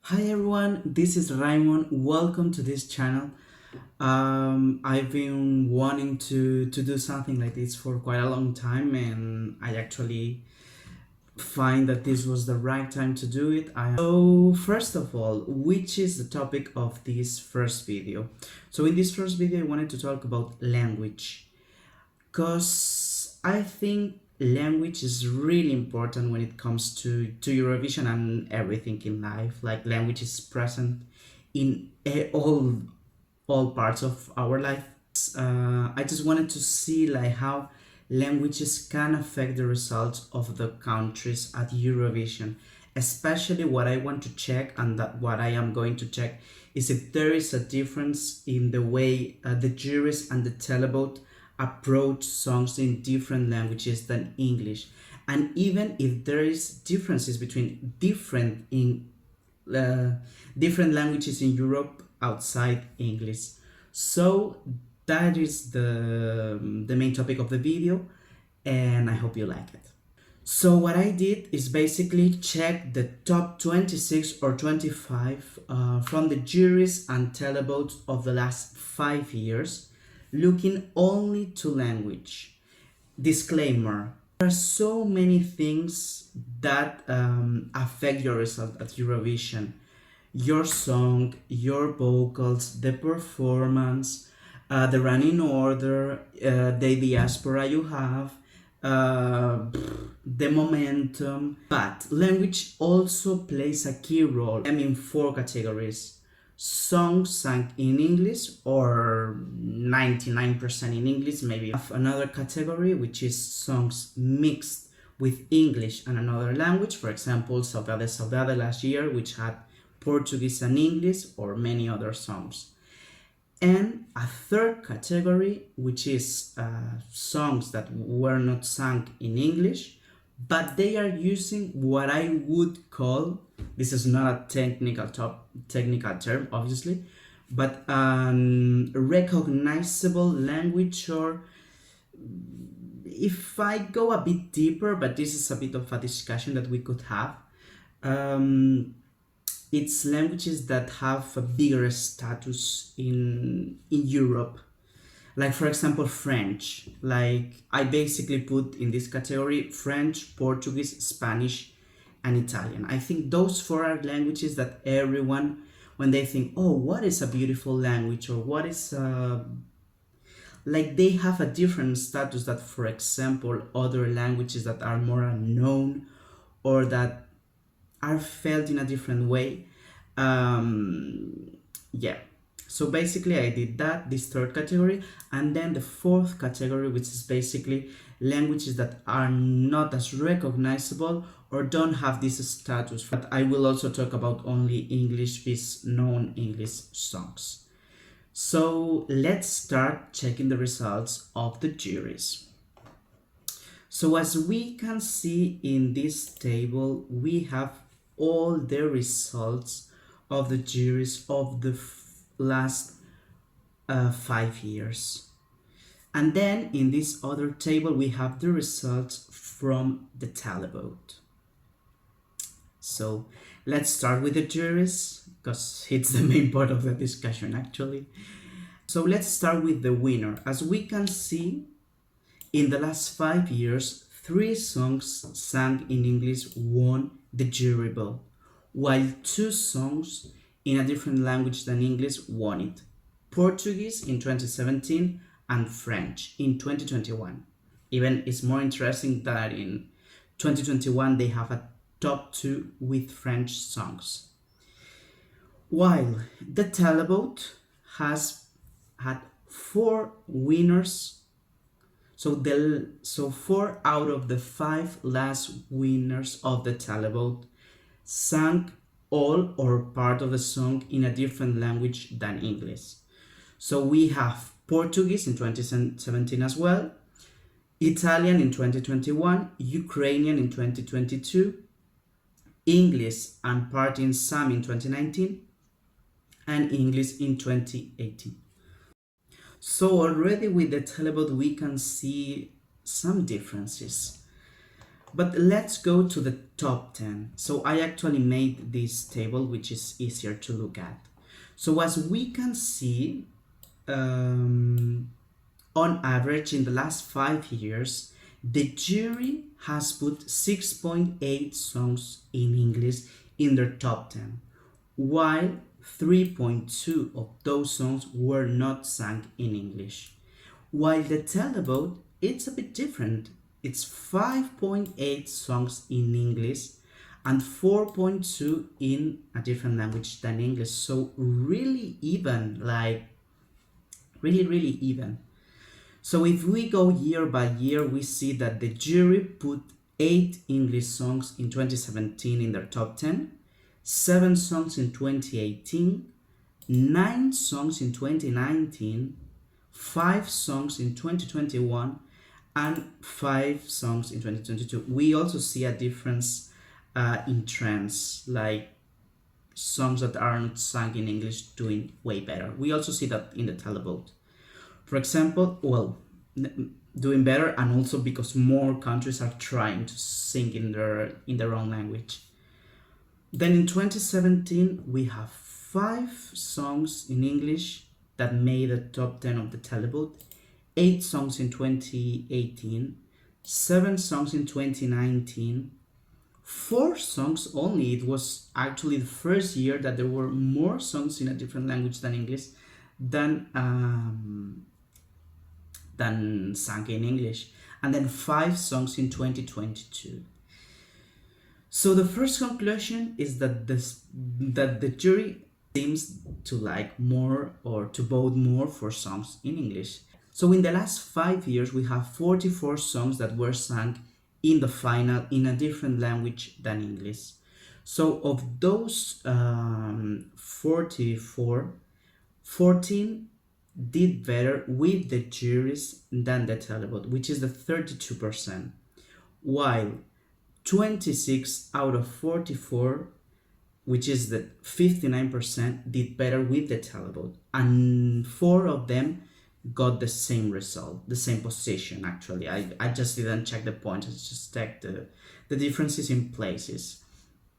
Hi everyone, this is Raymond. Welcome to this channel. I've been wanting to do something like this for quite a long time, and I actually find that this was the right time to do it. So first of all, which is the topic of this first video? So in this first video, I wanted to talk about language, because I think language is really important when it comes to Eurovision and everything in life. Like, language is present in all parts of our life. I just wanted to see like how languages can affect the results of the countries at Eurovision. Especially what I want to check, and that what I am going to check, is if there is a difference in the way the juries and the televote approach songs in different languages than English, and even if there is differences between uh, different languages in Europe outside English. So that is the main topic of the video, and I hope you like it. So what I did is basically check the top 26 or 25 from the juries and televotes of the last 5 years, looking only to language. Disclaimer: there are so many things that affect your result at Eurovision. Your song, your vocals, the performance, the running order, the diaspora you have, uh, the momentum. But language also plays a key role. I'm in four categories: songs sung in English, or 99% in English. Maybe have another category which is songs mixed with English and another language. For example, Saudade Saudade last year, which had Portuguese and English, or many other songs. And a third category, which is songs that were not sung in English, but they are using what I would call, this is not a technical term, obviously, but recognizable language. Or if I go a bit deeper, but this is a bit of a discussion that we could have, it's languages that have a bigger status in Europe. Like, for example, French. Like, I basically put in this category French, Portuguese, Spanish, and Italian. I think those four are languages that everyone, when they think, oh, what is a beautiful language, or what is like, they have a different status that, for example, other languages that are more unknown, or that are felt in a different way. Yeah, so basically I did that, this third category. And then the fourth category, which is basically languages that are not as recognizable or don't have this status. But I will also talk about only English, these known English songs. So let's start checking the results of the juries. So as we can see in this table, we have all the results of the juries of the last 5 years. And then in this other table, we have the results from the televote. So let's start with the juries, because it's the main part of the discussion actually. So let's start with the winner. As we can see, in the last 5 years, 3 songs sung in English won the jury vote, while 2 songs in a different language than English won it: Portuguese in 2017 and French in 2021. Even it's more interesting that in 2021 they have a top 2 with French songs. While the televote has had 4 winners. So 4 out of the 5 last winners of the televote sang all or part of the song in a different language than English. So we have Portuguese in 2017 as well, Italian in 2021, Ukrainian in 2022, English and part in some in 2019, and English in 2018. So already with the televote we can see some differences. But let's go to the top 10. So I actually made this table, which is easier to look at. So as we can see, on average in the last 5 years, the jury has put 6.8 songs in English in their top 10, while 3.2 of those songs were not sung in English. While the televote, it's a bit different. It's 5.8 songs in English and 4.2 in a different language than English. So really even, like really even. So if we go year by year, we see that the jury put 8 English songs in 2017 in their top 10, 7 songs in 2018, 9 songs in 2019, 5 songs in 2021, and 5 songs in 2022. We also see a difference in trends, like songs that aren't sung in English doing way better. We also see that in the televote. For example, well, doing better, and also because more countries are trying to sing in their own language. Then in 2017, we have 5 songs in English that made the top 10 of the televote, 8 songs in 2018, 7 songs in 2019, 4 songs only. It was actually the first year that there were more songs in a different language than English than sung in English, and then 5 songs in 2022. So the first conclusion is that the jury seems to like more or to vote more for songs in English. So in the last 5 years, we have 44 songs that were sung in the final in a different language than English. So of those 44, 14 did better with the juries than the televote, which is the 32%, while 26 out of 44, which is the 59%, did better with the televote, and 4 of them got the same result, the same position. Actually, I just didn't check the points, I just checked the differences in places.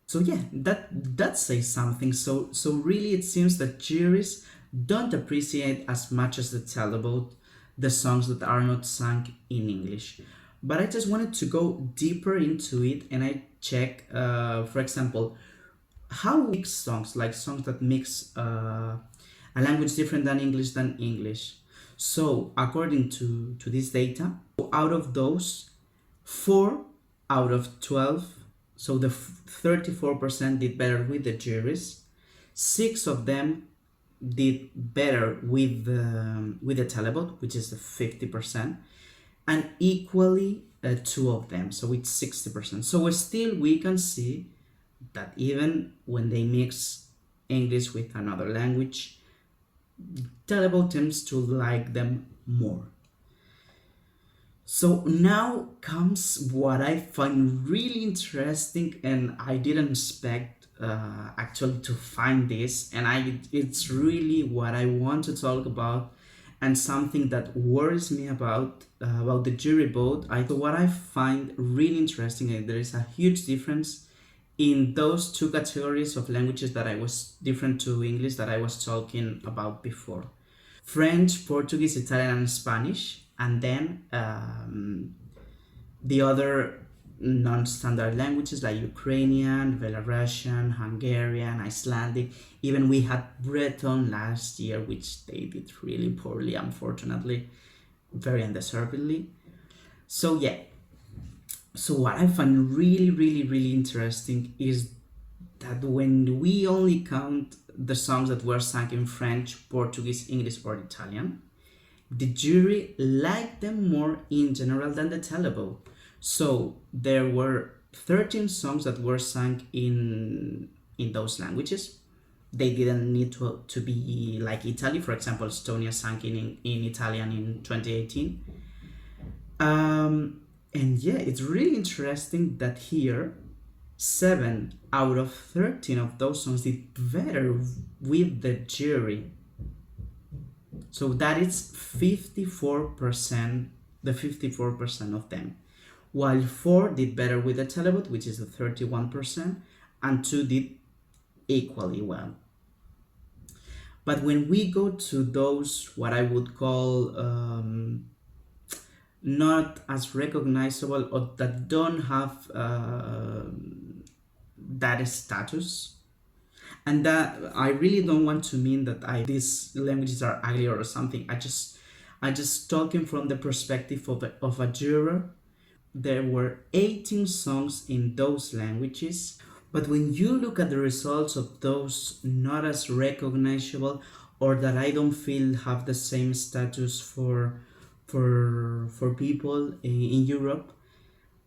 So yeah, that says something. So really it seems that juries don't appreciate as much as the televote the songs that are not sung in English. But I just wanted to go deeper into it, and I check, for example, how mix songs, like songs that mix a language different than English. So according to this data, out of those, 4 out of 12, so the 34% did better with the juries. 6 of them did better with the televote, which is the 50%, and equally 2 of them, so it's 60%. So still we can see that even when they mix English with another language, televote tends to like them more. So now comes what I find really interesting, and I didn't expect actually to find this, and it's really what I want to talk about, and something that worries me about the jury vote. What I find really interesting is there is a huge difference in those 2 categories of languages that I was different to English that I was talking about before: French, Portuguese, Italian, and Spanish, and then the other non-standard languages like Ukrainian, Belarusian, Hungarian, Icelandic. Even we had Breton last year, which they did really poorly, unfortunately, very undeservedly. So yeah, so what I find really interesting is that when we only count the songs that were sung in French, Portuguese, English, or Italian, the jury liked them more in general than the televote. So there were 13 songs that were sung in those languages. They didn't need to be like Italy. For example, Estonia sang in Italian in 2018. And yeah, it's really interesting that here 7 out of 13 of those songs did better with the jury. So that is 54%, the 54% of them. while 4 did better with the televote, which is the 31%, and 2 did equally well. But when we go to those, what I would call not as recognizable, or that don't have that status, and that I really don't want to mean that these languages are ugly or something. I just talking from the perspective of a juror. There were 18 songs in those languages, but when you look at the results of those not as recognizable, or that I don't feel have the same status for people in Europe,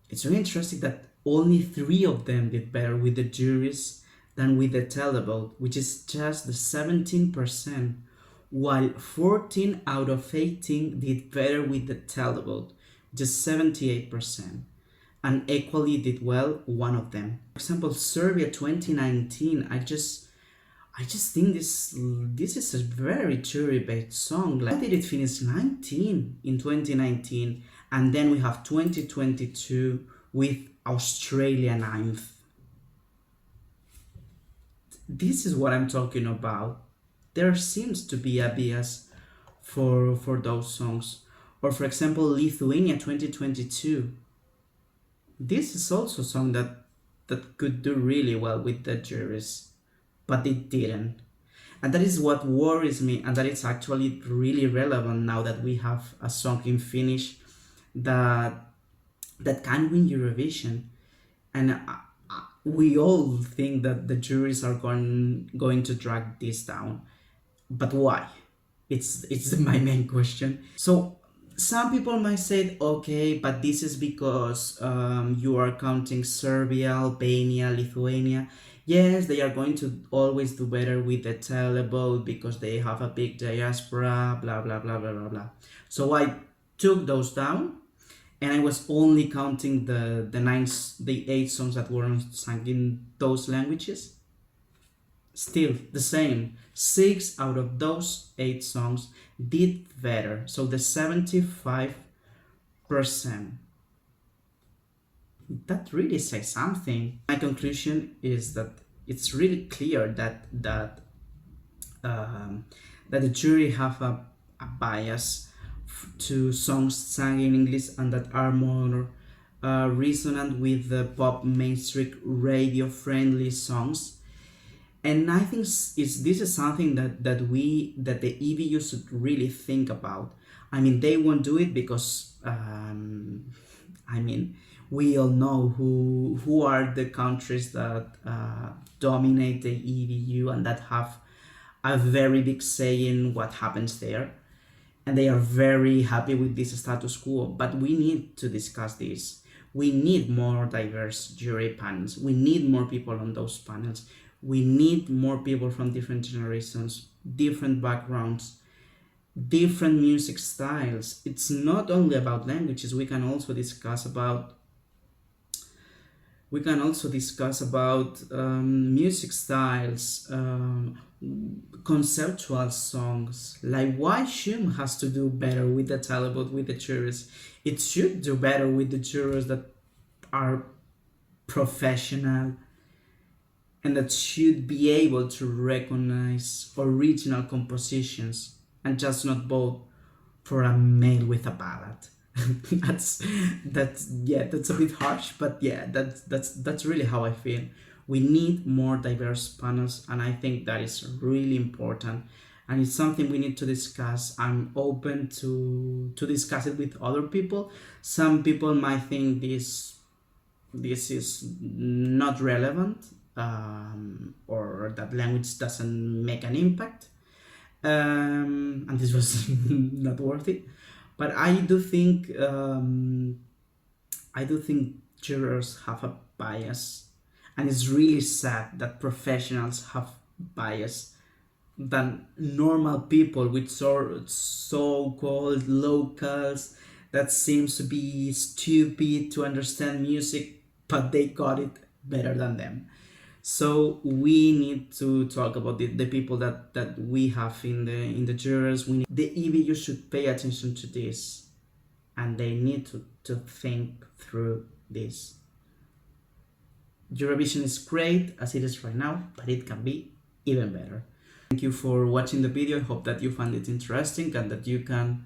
it's really interesting that only 3 of them did better with the juries than with the televote, which is just the 17%, while 14 out of 18 did better with the televote, just 78%, and equally did well 1 of them. For example, Serbia 2019, I just think this is a very jury-based song. Why did it finish 19 in 2019, and then we have 2022 with Australia 9th? This is what I'm talking about. There seems to be a bias for those songs. Or for example, Lithuania 2022. This is also a song that could do really well with the juries, but it didn't. And that is what worries me, and that it's actually really relevant now that we have a song in Finnish that can win Eurovision. And we all think that the juries are going to drag this down. But why? It's my main question. So some people might say, okay, but this is because you are counting Serbia, Albania, Lithuania. Yes, they are going to always do better with the televote because they have a big diaspora, blah, blah, blah, blah, blah, blah. So I took those down, and I was only counting the 8 songs that weren't sung in those languages. Still the same. 6 out of those 8 songs did better. So the 75%. That really says something. My conclusion is that it's really clear that the jury have a bias to songs sung in English and that are more resonant with the pop mainstream radio friendly songs. And I think this is something that the EBU should really think about. I mean, they won't do it because we all know who are the countries that dominate the EBU and that have a very big say in what happens there, and they are very happy with this status quo. But we need to discuss this. We need more diverse jury panels. We need more people on those panels. We need more people from different generations, different backgrounds, different music styles. It's not only about languages. We can also discuss about music styles, conceptual songs. Like, why Shum has to do better with the televote, with the jurors? It should do better with the jurors that are professional and that should be able to recognize original compositions and just not vote for a male with a ballad. that's a bit harsh, but yeah, that's really how I feel. We need more diverse panels, and I think that is really important, and it's something we need to discuss. I'm open to discuss it with other people. Some people might think this is not relevant, or that language doesn't make an impact, and this was not worth it. But I do think jurors have a bias, and it's really sad that professionals have bias than normal people with so-called locals that seems to be stupid to understand music, but they got it better than them. So we need to talk about the people that we have in the jurors. The EBU should pay attention to this and they need to think through this. Eurovision is great as it is right now, but it can be even better. Thank you for watching the video. I hope that you found it interesting and that you can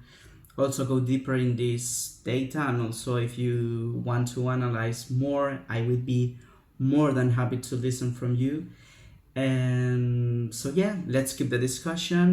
also go deeper in this data, and also if you want to analyze more, I would be more than happy to listen from you. And so yeah, let's keep the discussion.